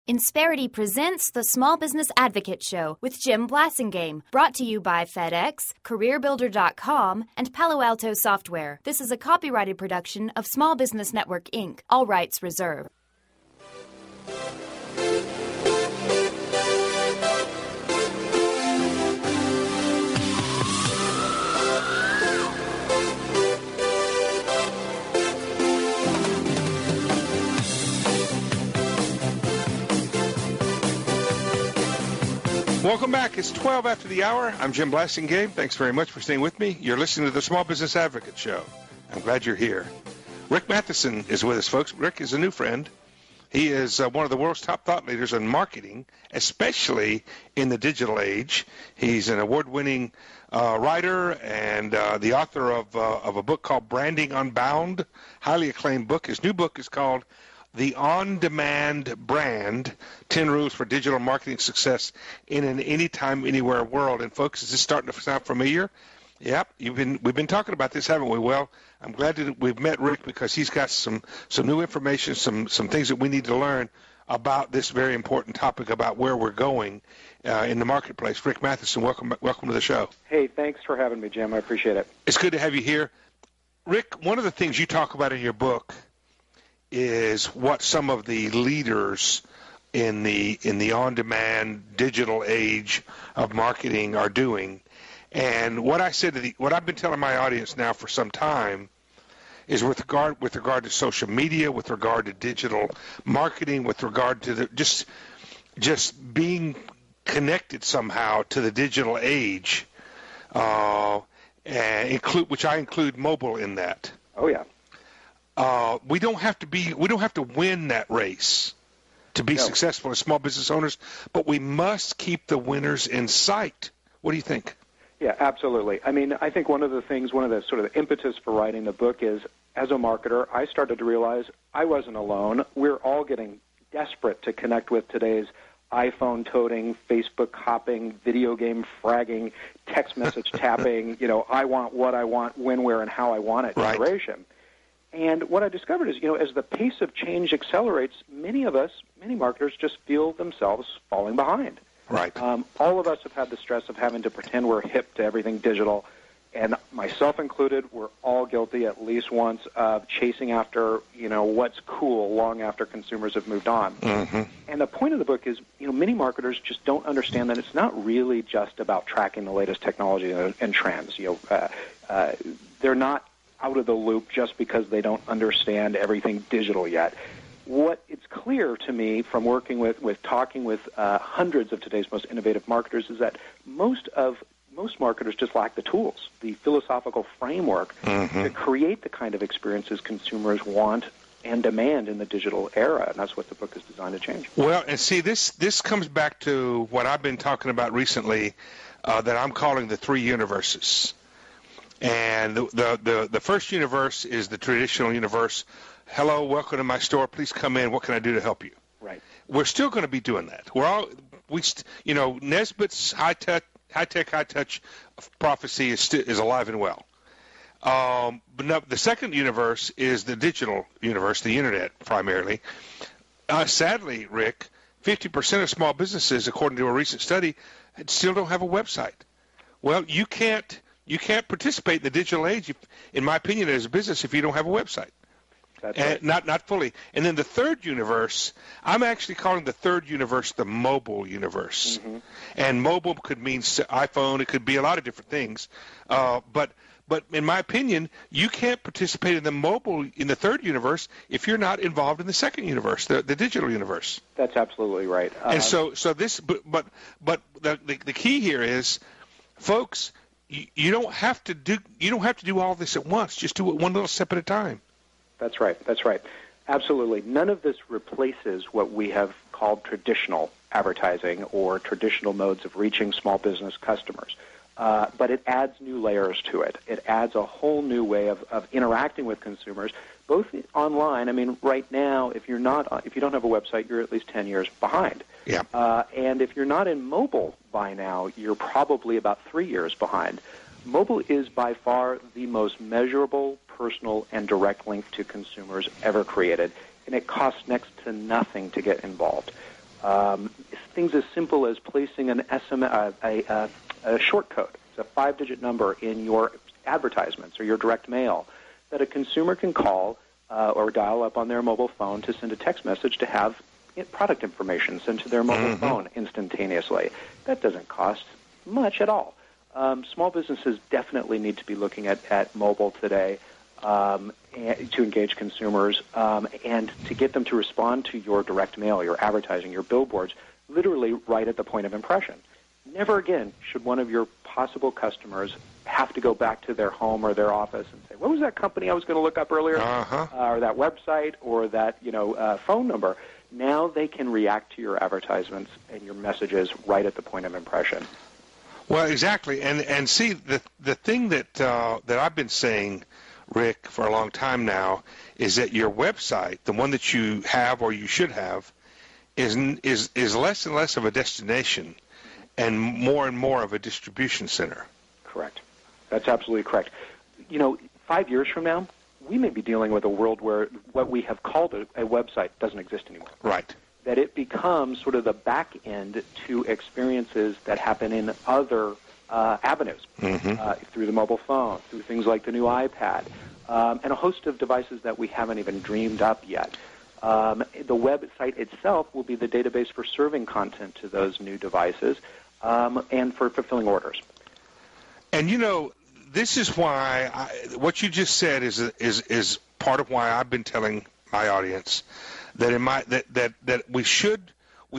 Insperity presents the Small Business Advocate Show with Jim Blasingame, brought to you by FedEx, CareerBuilder.com, and Palo Alto Software. This is a copyrighted production of Small Business Network, Inc., all rights reserved. Welcome back. It's 12 after the hour. I'm Jim Blasingame. Thanks very much for staying with me. You're listening to the Small Business Advocate Show. I'm glad you're here. Rick Mathieson is with us, folks. Rick is a new friend. He is one of the world's top thought leaders in marketing, especially in the digital age. He's an award-winning writer and the author of a book called Branding Unbound, highly acclaimed book. His new book is called The On-Demand Brand, 10 Rules for Digital Marketing Success in an Anytime, Anywhere world. And folks, is this starting to sound familiar? Yep, we've been talking about this, haven't we? Well, I'm glad that we've met Rick because he's got some new information, some things that we need to learn about this very important topic about where we're going in the marketplace. Rick Mathieson, welcome to the show. Hey, thanks for having me, Jim. I appreciate it. It's good to have you here. Rick, one of the things you talk about in your book is what some of the leaders in the on-demand digital age of marketing are doing. And what what I've been telling my audience now for some time is with regard to social media, with regard to digital marketing, with regard to just being connected somehow to the digital age, and which I include mobile in that. Oh yeah. We don't have to win that race to be successful as small business owners, but we must keep the winners in sight. What do you think? Yeah, absolutely. I mean, I think one of the sort of the impetus for writing the book is, as a marketer, I started to realize I wasn't alone. We're all getting desperate to connect with today's iPhone-toting, Facebook-hopping, video game fragging, text message tapping, I want what I want, when, where, and how I want it generation. And what I discovered is, as the pace of change accelerates, many marketers just feel themselves falling behind. Right. All of us have had the stress of having to pretend we're hip to everything digital, and myself included, we're all guilty at least once of chasing after, what's cool long after consumers have moved on. Mm-hmm. And the point of the book is, many marketers just don't understand that it's not really just about tracking the latest technology and trends. They're not out of the loop just because they don't understand everything digital yet. What it's clear to me from working talking with hundreds of today's most innovative marketers is that most marketers just lack the tools, the philosophical framework to create the kind of experiences consumers want and demand in the digital era, and that's what the book is designed to change. Well, and see, this comes back to what I've been talking about recently that I'm calling the three universes. And the first universe is the traditional universe. Hello, welcome to my store. Please come in. What can I do to help you? Right. We're still going to be doing that. Nesbitt's high touch prophecy is alive and well. But no, the second universe is the digital universe, the internet primarily. Sadly, Rick, 50% of small businesses, according to a recent study, still don't have a website. Well, you can't participate in the digital age, in my opinion, as a business if you don't have a website. That's and right. Not fully. And then the third universe, I'm actually calling the third universe the mobile universe. Mm-hmm. And mobile could mean iPhone. It could be a lot of different things. But in my opinion, you can't participate in the third universe if you're not involved in the second universe, the digital universe. That's absolutely right. And so this, but the key here is, folks, you don't have to do all this at once. Just do it one little step at a time. That's right. Absolutely. None of this replaces what we have called traditional advertising or traditional modes of reaching small business customers. But it adds new layers to it. It adds a whole new way of interacting with consumers, both online. I mean, right now, if you don't have a website, you're at least 10 years behind. Yeah. And if you're not in mobile by now, you're probably about 3 years behind. Mobile is by far the most measurable, personal, and direct link to consumers ever created, and it costs next to nothing to get involved. Things as simple as placing an SMS, a short code, it's a 5-digit number in your advertisements or your direct mail that a consumer can call or dial up on their mobile phone to send a text message to have product information sent to their mobile phone instantaneously. That doesn't cost much at all. Small businesses definitely need to be looking at mobile today to engage consumers and to get them to respond to your direct mail, your advertising, your billboards, literally right at the point of impression. Never again should one of your possible customers have to go back to their home or their office and say, what was that company I was going to look up earlier, or that website, or that phone number. Now they can react to your advertisements and your messages right at the point of impression. Well, exactly, and see the thing that I've been saying, Rick, for a long time now, is that your website, the one that you have or you should have, is less and less of a destination and more of a distribution center. Correct. That's absolutely correct. 5 years from now, we may be dealing with a world where what we have called a website doesn't exist anymore. Right. That it becomes sort of the back end to experiences that happen in other avenues, through the mobile phone, through things like the new iPad, and a host of devices that we haven't even dreamed up yet. The website itself will be the database for serving content to those new devices and for fulfilling orders. And this is why what you just said is part of why I've been telling my audience that we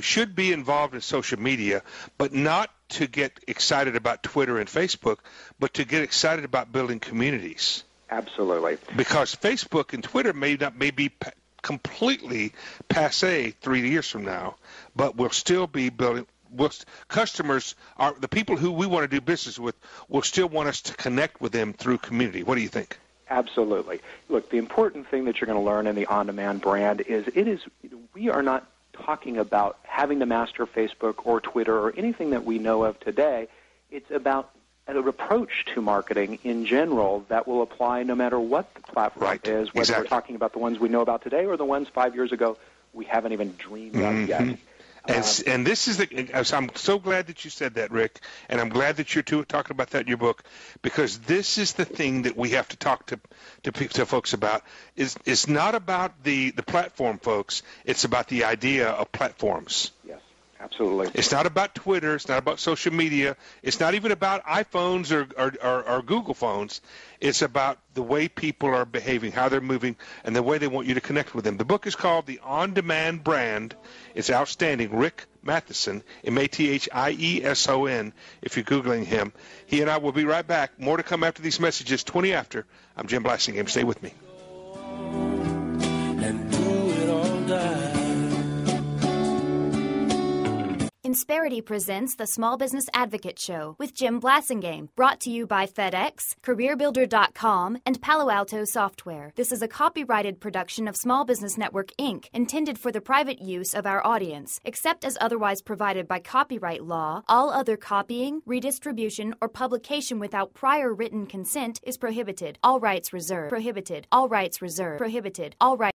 should be involved in social media, but not to get excited about Twitter and Facebook, but to get excited about building communities. Absolutely. Because Facebook and Twitter may be completely passé 3 years from now, but we'll still be building. Customers are the people who we want to do business with will still want us to connect with them through community. What do you think? Absolutely. Look, the important thing that you're going to learn in the on-demand brand is we are not talking about having to master Facebook or Twitter or anything that we know of today. It's about an approach to marketing in general that will apply no matter what the platform is, whether we're talking about the ones we know about today or the ones 5 years ago we haven't even dreamed of yet. And this is I'm so glad that you said that, Rick, and I'm glad that you're talking about that in your book, because this is the thing that we have to talk to folks about. It's not about the platform, folks. It's about the idea of platforms. Yes, absolutely. It's not about Twitter. It's not about social media. It's not even about iPhones or Google phones. It's about the way people are behaving, how they're moving, and the way they want you to connect with them. The book is called The On-Demand Brand. It's outstanding. Rick Mathieson, Mathieson, if you're Googling him. He and I will be right back. More to come after these messages, 20 after. I'm Jim Blasingame. Stay with me. And do it all die. Insperity presents the Small Business Advocate Show with Jim Blasingame, brought to you by FedEx, CareerBuilder.com, and Palo Alto Software. This is a copyrighted production of Small Business Network, Inc., intended for the private use of our audience. Except as otherwise provided by copyright law, all other copying, redistribution, or publication without prior written consent is prohibited. All rights reserved. Prohibited. All rights reserved. Prohibited. All rights